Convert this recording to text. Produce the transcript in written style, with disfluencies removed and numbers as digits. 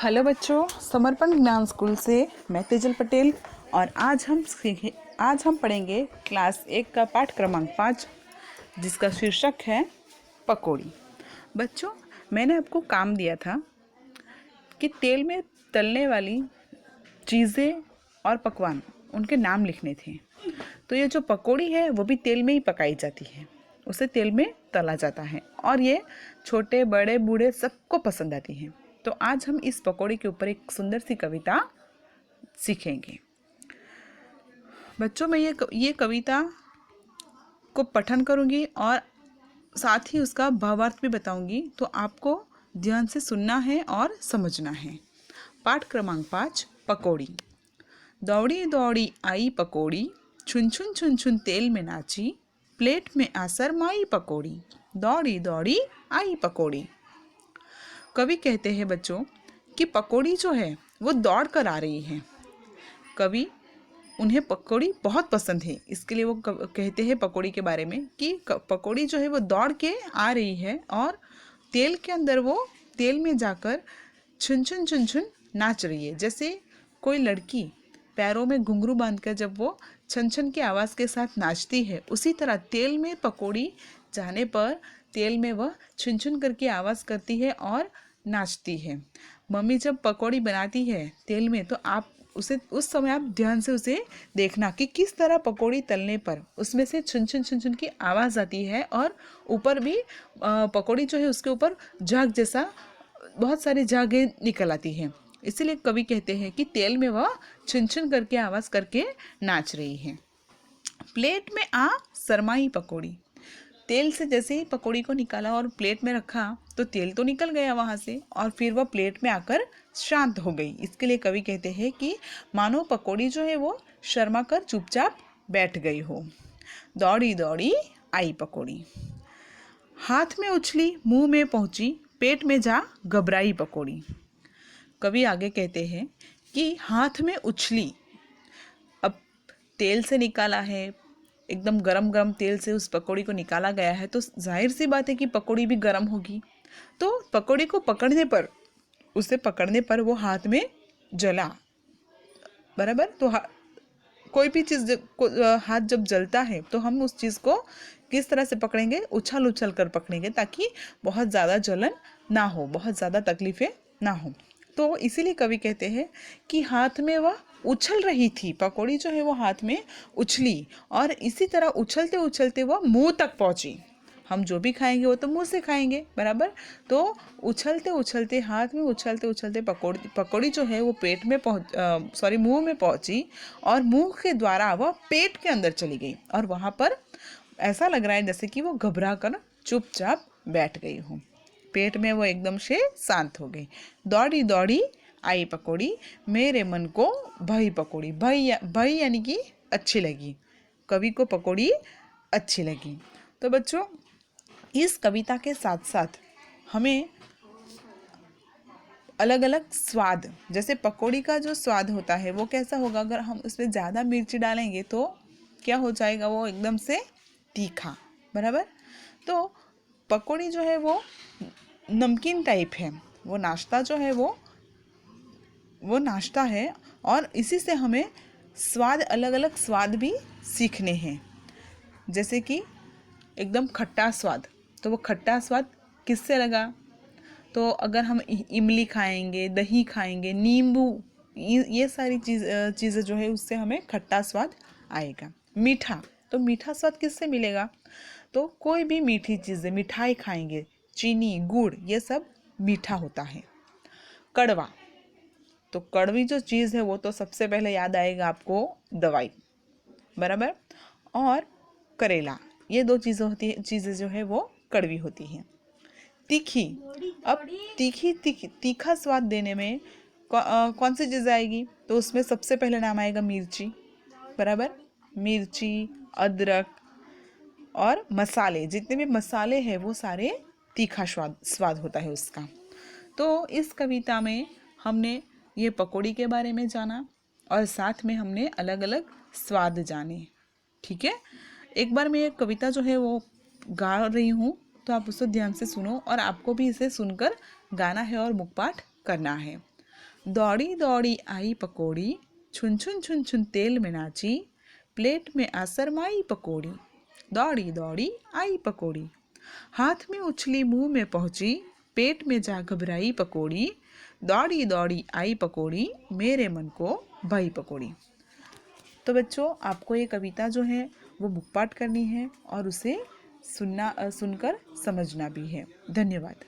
Hello बच्चों, समर्पण ज्ञान स्कूल से मैं तेजल पटेल और आज हम पढ़ेंगे क्लास 1 का पाठ क्रमांक 5 जिसका शीर्षक है पकौड़ी। बच्चों, मैंने आपको काम दिया था कि तेल में तलने वाली चीज़ें और पकवान उनके नाम लिखने थे। तो ये जो पकौड़ी है वो भी तेल में ही पकाई जाती है, उसे तेल में तला जाता है और ये छोटे बड़े बूढ़े सबको पसंद आती है। तो आज हम इस पकौड़ी के ऊपर एक सुंदर सी कविता सीखेंगे। बच्चों, मैं ये कविता को पठन करूंगी और साथ ही उसका भावार्थ भी बताऊंगी, तो आपको ध्यान से सुनना है और समझना है। पाठ क्रमांक 5, पकौड़ी। दौड़ी दौड़ी आई पकौड़ी, छुन छुन छुन छुन तेल में नाची, प्लेट में आसर माई पकौड़ी, दौड़ी दौड़ी आई पकौड़ी। कवि कहते हैं बच्चों कि पकौड़ी जो है वो दौड़ कर आ रही है। कवि उन्हें पकौड़ी बहुत पसंद है, इसके लिए वो कहते हैं पकौड़ी के बारे में कि पकौड़ी जो है वो दौड़ के आ रही है और तेल के अंदर वो तेल में जाकर छुन छुन छुन छुन नाच रही है। जैसे कोई लड़की पैरों में घुंघरू बांधकर जब वो छन छन की आवाज़ के साथ नाचती है, उसी तरह तेल में पकौड़ी जाने पर तेल में वह छुन छुन करके आवाज़ करती है और नाचती है। मम्मी जब पकौड़ी बनाती है तेल में, तो आप उस समय आप ध्यान से उसे देखना कि किस तरह पकौड़ी तलने पर उसमें से छुन छुन छुन छुन की आवाज़ आती है और ऊपर भी पकौड़ी जो है उसके ऊपर झाग जैसा बहुत सारी झागें निकल आती हैं। इसीलिए कवि कहते हैं कि तेल में वह छुन छुन करके आवाज़ करके नाच रही है। प्लेट में आ सरमाई पकौड़ी। तेल से जैसे ही पकौड़ी को निकाला और प्लेट में रखा तो तेल तो निकल गया वहाँ से और फिर वह प्लेट में आकर शांत हो गई। इसके लिए कवि कहते हैं कि मानो पकौड़ी जो है वो शर्मा कर चुपचाप बैठ गई हो। दौड़ी दौड़ी आई पकौड़ी, हाथ में उछली मुंह में पहुंची, पेट में जा घबराई पकौड़ी। कवि आगे कहते हैं कि हाथ में उछली, अब तेल से निकाला है, एकदम गरम गरम तेल से उस पकौड़ी को निकाला गया है, तो जाहिर सी बात है कि पकौड़ी भी गरम होगी। तो पकौड़ी को पकड़ने पर वो हाथ में जला, बराबर। तो कोई भी चीज़ हाथ जब जलता है तो हम उस चीज़ को किस तरह से पकड़ेंगे? उछल उछल कर पकड़ेंगे, ताकि बहुत ज़्यादा जलन ना हो, बहुत ज़्यादा तकलीफ़ें ना हो। तो इसीलिए कवि कहते हैं कि हाथ में वह उछल रही थी, पकौड़ी जो है वो हाथ में उछली और इसी तरह उछलते उछलते वह मुंह तक पहुंची। हम जो भी खाएंगे वो तो मुंह से खाएंगे, बराबर। तो उछलते उछलते हाथ में उछलते उछलते पकौड़ी जो है वो मुंह में पहुंची और मुंह के द्वारा वह पेट के अंदर चली गई और वहाँ पर ऐसा लग रहा है जैसे कि वो घबरा कर चुपचाप बैठ गई हो। पेट में वो एकदम से शांत हो गई। दौड़ी दौड़ी आई पकौड़ी, मेरे मन को भई पकौड़ी। भई यानी कि अच्छी लगी, कवि को पकौड़ी अच्छी लगी। तो बच्चों, इस कविता के साथ साथ हमें अलग अलग स्वाद, जैसे पकौड़ी का जो स्वाद होता है वो कैसा होगा? अगर हम उसमें ज़्यादा मिर्ची डालेंगे तो क्या हो जाएगा? वो एकदम से तीखा, बराबर। तो पकौड़ी जो है वो नमकीन टाइप है, वो नाश्ता जो है वो नाश्ता है और इसी से हमें अलग अलग स्वाद भी सीखने हैं। जैसे कि एकदम खट्टा स्वाद, तो वो खट्टा स्वाद किससे लगा? तो अगर हम इमली खाएंगे, दही खाएंगे, नींबू, ये सारी चीज़ें जो है उससे हमें खट्टा स्वाद आएगा। मीठा, तो मीठा स्वाद किससे मिलेगा? तो कोई भी मीठी चीज़ें, मिठाई खाएंगे, चीनी, गुड़, ये सब मीठा होता है। कड़वा, तो कड़वी जो चीज़ है वो तो सबसे पहले याद आएगा आपको दवाई, बराबर। और करेला, ये दो चीज़ें जो है वो कड़वी होती हैं। तीखी, अब तीखा स्वाद देने में कौन सी चीज़ आएगी? तो उसमें सबसे पहले नाम आएगा मिर्ची, बराबर। मिर्ची, अदरक और मसाले, जितने भी मसाले हैं वो सारे तीखा स्वाद होता है उसका। तो इस कविता में हमने ये पकौड़ी के बारे में जाना और साथ में हमने अलग अलग स्वाद जाने, ठीक है। एक बार मैं ये कविता जो है वो गा रही हूँ, तो आप उसे ध्यान से सुनो और आपको भी इसे सुनकर गाना है और मुखपाठ करना है। दौड़ी दौड़ी आई पकौड़ी, छुन छुन छुन छुन तेल में नाची, प्लेट में आ शरमाई पकौड़ी। दौड़ी दौड़ी आई पकौड़ी, हाथ में उछली मुंह में पहुंची, पेट में जा घबराई पकौड़ी। दौड़ी दौड़ी आई पकौड़ी, मेरे मन को भाई पकौड़ी। तो बच्चों, आपको ये कविता जो है वो मुखपाठ करनी है और उसे सुनकर समझना भी है। धन्यवाद।